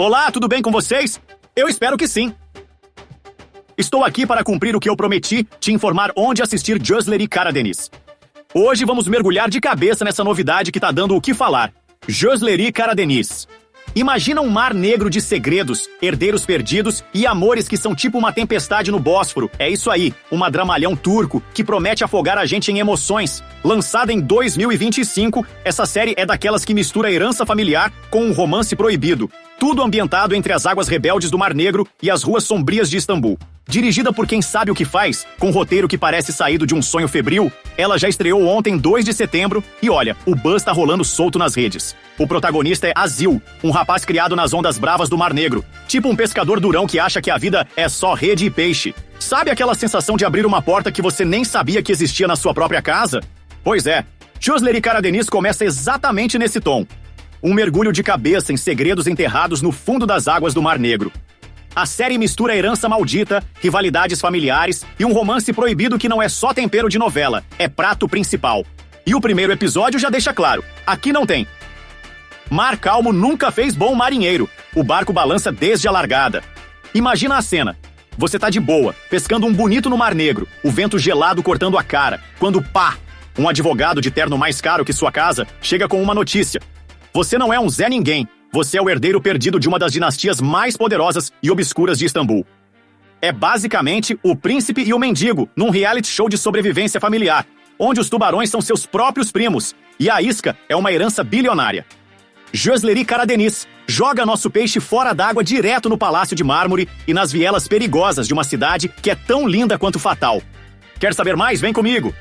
Olá, tudo bem com vocês? Eu espero que sim. Estou aqui para cumprir o que eu prometi, te informar onde assistir Josler e Cara Denis. Hoje vamos mergulhar de cabeça nessa novidade que tá dando o que falar. Josler e Cara Denis. Imagina um mar negro de segredos, herdeiros perdidos e amores que são tipo uma tempestade no Bósforo. É isso aí, uma dramalhão turco que promete afogar a gente em emoções. Lançada em 2025, essa série é daquelas que mistura herança familiar com um romance proibido. Tudo ambientado entre as águas rebeldes do Mar Negro e as ruas sombrias de Istambul. Dirigida por quem sabe o que faz, com um roteiro que parece saído de um sonho febril, ela já estreou ontem, 2 de setembro, e olha, o buzz tá rolando solto nas redes. O protagonista é Azil, um rapaz criado nas ondas bravas do Mar Negro, tipo um pescador durão que acha que a vida é só rede e peixe. Sabe aquela sensação de abrir uma porta que você nem sabia que existia na sua própria casa? Pois é, Josler e Cara Denis começa exatamente nesse tom. Um mergulho de cabeça em segredos enterrados no fundo das águas do Mar Negro. A série mistura herança maldita, rivalidades familiares e um romance proibido que não é só tempero de novela, é prato principal. E o primeiro episódio já deixa claro, aqui não tem. Mar calmo nunca fez bom marinheiro, o barco balança desde a largada. Imagina a cena, você tá de boa, pescando um bonito no Mar Negro, o vento gelado cortando a cara, quando pá! Um advogado de terno mais caro que sua casa chega com uma notícia. Você não é um Zé Ninguém. Você é o herdeiro perdido de uma das dinastias mais poderosas e obscuras de Istambul. É basicamente o príncipe e o mendigo num reality show de sobrevivência familiar, onde os tubarões são seus próprios primos e a isca é uma herança bilionária. Josler e Cara Denis joga nosso peixe fora d'água direto no Palácio de Mármore e nas vielas perigosas de uma cidade que é tão linda quanto fatal. Quer saber mais? Vem comigo!